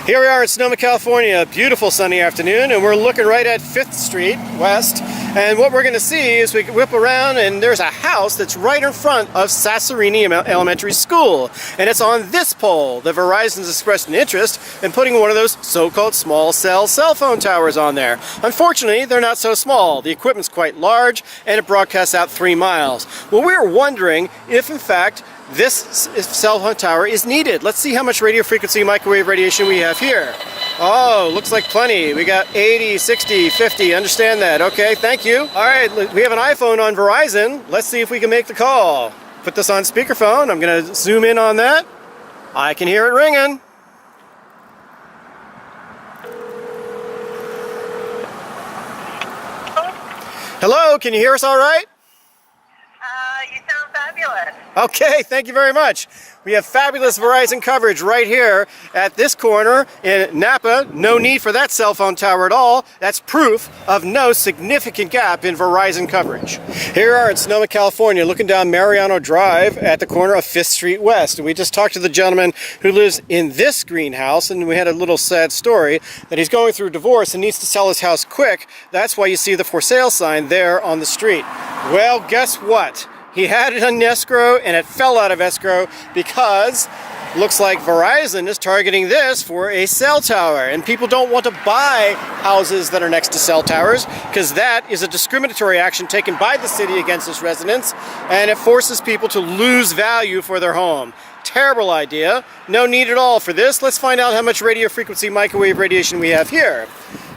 Here we are in Sonoma, California, a beautiful sunny afternoon, and we're looking right at 5th Street West. And what we're going to see is we whip around and there's a house that's right in front of Sasserini Elementary School. And it's on this pole that Verizon's expressed an interest in putting one of those so-called small cell phone towers on there. Unfortunately, they're not so small. The equipment's quite large and it broadcasts out 3 miles. Well, we're wondering if in fact this cell phone tower is needed. Let's see how much radio frequency microwave radiation we have here. Oh, looks like plenty. We got 80, 60, 50, understand that. Okay, thank you. All right, we have an iPhone on Verizon. Let's see if we can make the call. Put this on speakerphone. I'm gonna zoom in on that. I can hear it ringing. Hello, can you hear us all right? You sound fabulous. Okay, thank you very much. We have fabulous Verizon coverage right here at this corner in Napa. No need for that cell phone tower at all. That's proof of no significant gap in Verizon coverage. Here we are in Sonoma, California, looking down Mariano Drive at the corner of 5th Street West. And we just talked to the gentleman who lives in this greenhouse, and we had a little sad story that he's going through a divorce and needs to sell his house quick. That's why you see the for sale sign there on the street. Well, guess what? He had it on escrow and it fell out of escrow because looks like Verizon is targeting this for a cell tower, and people don't want to buy houses that are next to cell towers because that is a discriminatory action taken by the city against its residents, and it forces people to lose value for their home. Terrible idea. No need at all for this. Let's find out how much radio frequency microwave radiation we have here.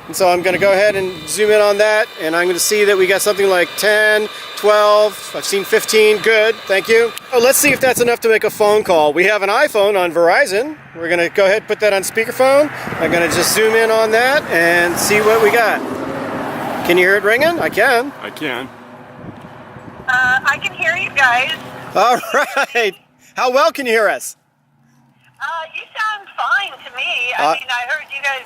And so I'm going to go ahead and zoom in on that, and I'm going to see that we got something like 10, 12, I've seen 15, good, thank you. Oh, let's see if that's enough to make a phone call. We have an iPhone on Verizon. We're going to go ahead and put that on speakerphone. I'm going to just zoom in on that and see what we got. Can you hear it ringing? I can. I can. I can hear you guys. All right. How well can you hear us? You sound fine to me. I mean, I heard you guys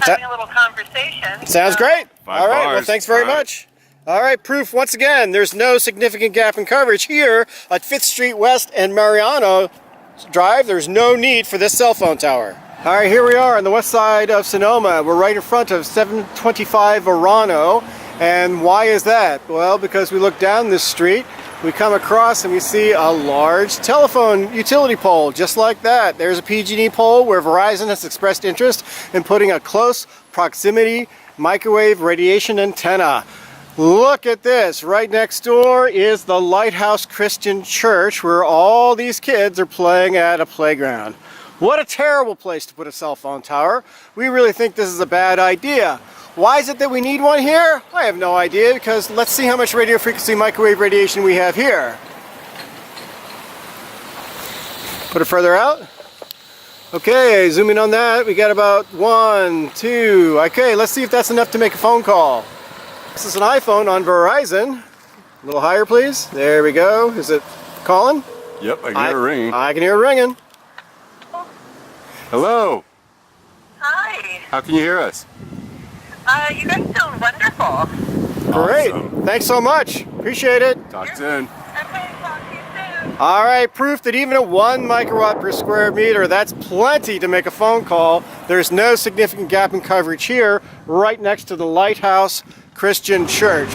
having a little conversation. Sounds great. Five All right, well, bars. thanks very much. All right, proof once again, there's no significant gap in coverage here at 5th Street West and Mariano Drive. There's no need for this cell phone tower. All right, here we are on the west side of Sonoma. We're right in front of 725 Verano. And why is that? Well, because we look down this street, we come across and we see a large telephone utility pole, just like that. There's a PG&E pole where Verizon has expressed interest in putting a close proximity microwave radiation antenna. Look at this. Right next door is the Lighthouse Christian Church, where all these kids are playing at a playground. What a terrible place to put a cell phone tower. We really think this is a bad idea. Why is it that we need one here? I have no idea, because let's see how much radio frequency microwave radiation we have here. Put it further out. Okay, zoom in on that. We got about 1, 2. Okay, let's see if that's enough to make a phone call. This is an iPhone on Verizon. A little higher, please. There we go. Is it calling? Yep, I can hear it ringing. I can hear it ringing. Hello. Hi. How can you hear us? You guys sound wonderful. Great. Awesome. Thanks so much. Appreciate it. Talk soon. Okay, talk to you soon. All right, proof that even at 1 microwatt per square meter, that's plenty to make a phone call. There's no significant gap in coverage here, right next to the Lighthouse Christian Church.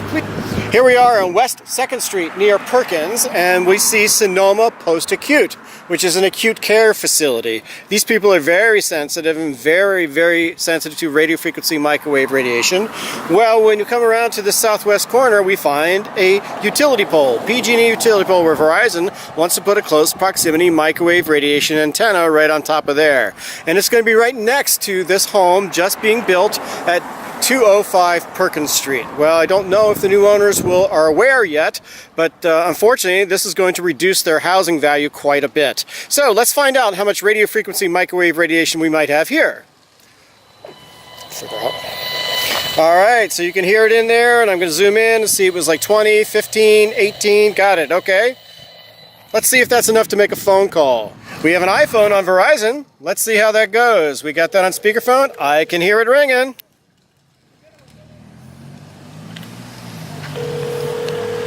Here we are on West 2nd Street near Perkins, and we see Sonoma Post-Acute, which is an acute care facility. These people are very sensitive and very, very sensitive to radio frequency microwave radiation. Well, when you come around to the southwest corner, we find a utility pole, PG&E utility pole, where Verizon wants to put a close proximity microwave radiation antenna right on top of there. And it's going to be right next to this home just being built at 205 Perkins Street. Well, I don't know if the new owners are aware yet, but unfortunately this is going to reduce their housing value quite a bit. So let's find out how much radio frequency microwave radiation we might have here. All right, so you can hear it in there, and I'm going to zoom in and see it was like 20, 15, 18, got it, okay. Let's see if that's enough to make a phone call. We have an iPhone on Verizon. Let's see how that goes. We got that on speakerphone. I can hear it ringing.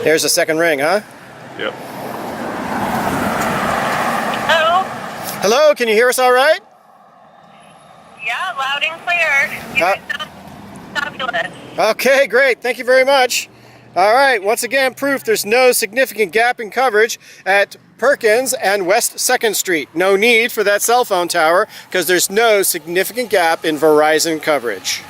There's a second ring, huh? Yep. Hello? Hello, can you hear us all right? Yeah, loud and clear. You guys sound fabulous. Okay, great. Thank you very much. All right, once again, proof there's no significant gap in coverage at Perkins and West 2nd Street. No need for that cell phone tower because there's no significant gap in Verizon coverage.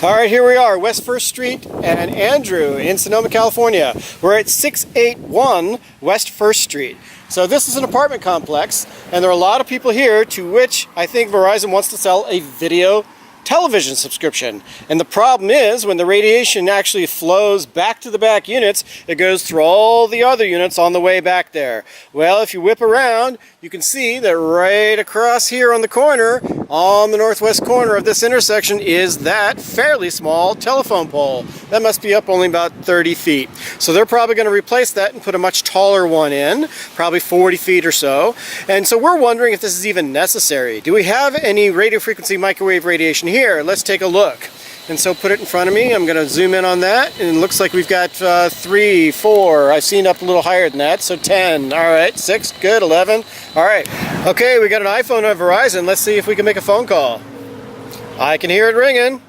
All right, here we are, West 1st Street and Andrew in Sonoma, California. We're at 681 West 1st Street. So this is an apartment complex, and there are a lot of people here to which I think Verizon wants to sell a video television subscription. And the problem is when the radiation actually flows back to the back units, it goes through all the other units on the way back there. Well, if you whip around, you can see that right across here on the corner, on the northwest corner of this intersection, is that fairly small telephone pole. That must be up only about 30 feet. So they're probably going to replace that and put a much taller one in, probably 40 feet or so. And so we're wondering if this is even necessary. Do we have any radio frequency microwave radiation here? Let's take a look. And so put it in front of me. I'm going to zoom in on that, and it looks like we've got 3, 4. I've seen up a little higher than that, so 10. All right, 6, good, 11. All right. Okay, we got an iPhone on Verizon. Let's see if we can make a phone call. I can hear it ringing.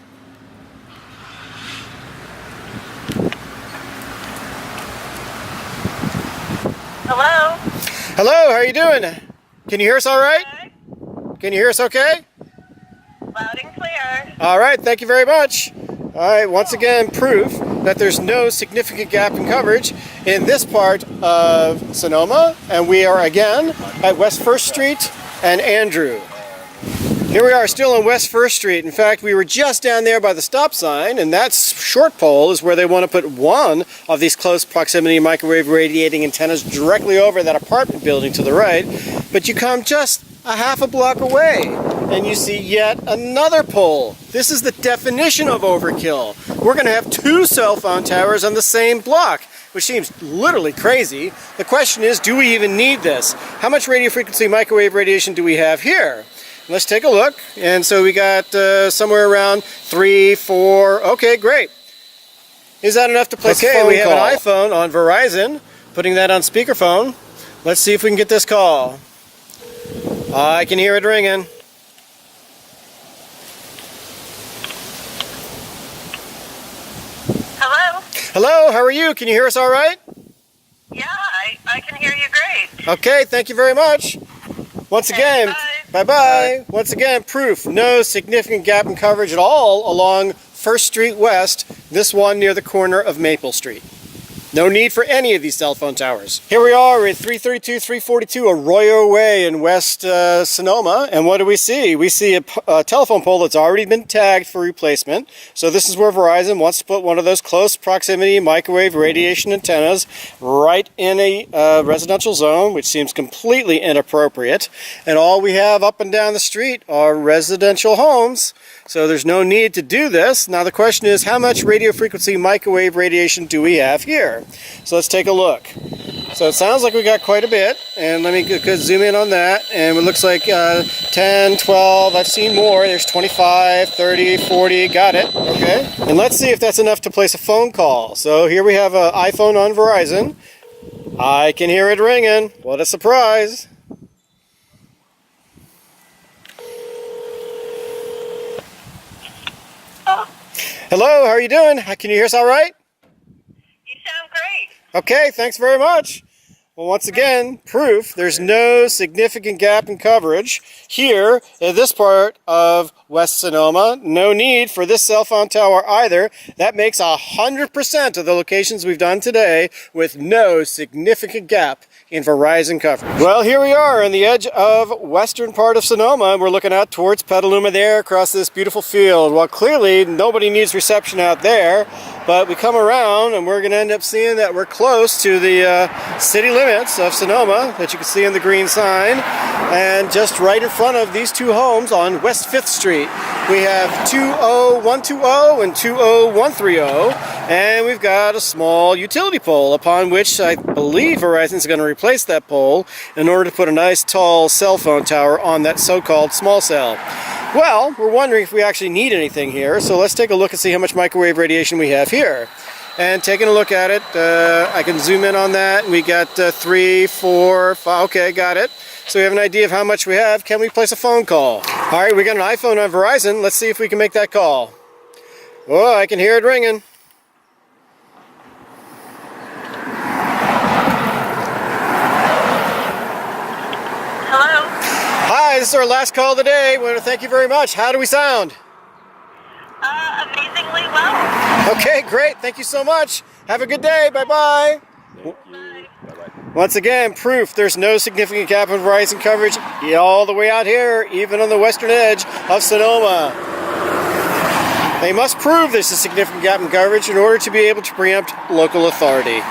Hello? Hello, how are you doing? Can you hear us all right? Okay. Can you hear us okay? Loud and clear. All right, thank you very much. All right, once again, proof that there's no significant gap in coverage in this part of Sonoma, and we are again at West 1st Street and Andrew. Here we are still on West 1st Street. In fact, we were just down there by the stop sign, and that short pole is where they want to put one of these close proximity microwave radiating antennas directly over that apartment building to the right. But you come just a half a block away, and you see yet another pole. This is the definition of overkill. We're going to have 2 cell phone towers on the same block, which seems literally crazy. The question is, do we even need this? How much radio frequency microwave radiation do we have here? Let's take a look. And so we got somewhere around 3, 4. Okay, great. Is that enough to place a phone call? We have an iPhone on Verizon. Putting that on speakerphone. Let's see if we can get this call. I can hear it ringing. Hello? Hello, how are you? Can you hear us all right? Yeah, I can hear you great. Okay, thank you very much. Once again, bye-bye. Once again, proof, no significant gap in coverage at all along 1st Street West, this one near the corner of Maple Street. No need for any of these cell phone towers. Here we are at 332, 342 Arroyo Way in West Sonoma, and what do we see? We see a telephone pole that's already been tagged for replacement. So this is where Verizon wants to put one of those close proximity microwave radiation antennas right in a residential zone, which seems completely inappropriate. And all we have up and down the street are residential homes. So there's no need to do this. Now the question is, how much radio frequency microwave radiation do we have here? So let's take a look. So it sounds like we got quite a bit, and let me zoom in on that, and it looks like 10, 12, I've seen more. There's 25, 30, 40, got it, okay. And let's see if that's enough to place a phone call. So here we have an iPhone on Verizon. I can hear it ringing. What a surprise. Hello, how are you doing? Can you hear us all right? You sound great. Okay, thanks very much. Well, once again, proof there's no significant gap in coverage here in this part of West Sonoma. No need for this cell phone tower either. That makes 100% of the locations we've done today with no significant gap in Verizon coverage. Well, here we are on the edge of western part of Sonoma, and we're looking out towards Petaluma there across this beautiful field. Well, clearly nobody needs reception out there, but we come around and we're going to end up seeing that we're close to the city limits of Sonoma that you can see in the green sign, and just right in front of these 2 homes on West 5th Street we have 20120 and 20130, and we've got a small utility pole upon which I believe Verizon's going to replace that pole in order to put a nice tall cell phone tower on that so-called small cell. Well, we're wondering if we actually need anything here, so let's take a look and see how much microwave radiation we have here. and taking a look at it. I can zoom in on that. We got 3, 4, 5. Okay, got it. So we have an idea of how much we have. Can we place a phone call? All right, we got an iPhone on Verizon. Let's see if we can make that call. Oh, I can hear it ringing. Hello? Hi, this is our last call of the day. We want to thank you very much. How do we sound? Amazingly well. Okay, great. Thank you so much. Have a good day. Bye-bye. Once again, proof there's no significant gap in Verizon coverage all the way out here, even on the western edge of Sonoma. They must prove there's a significant gap in coverage in order to be able to preempt local authority.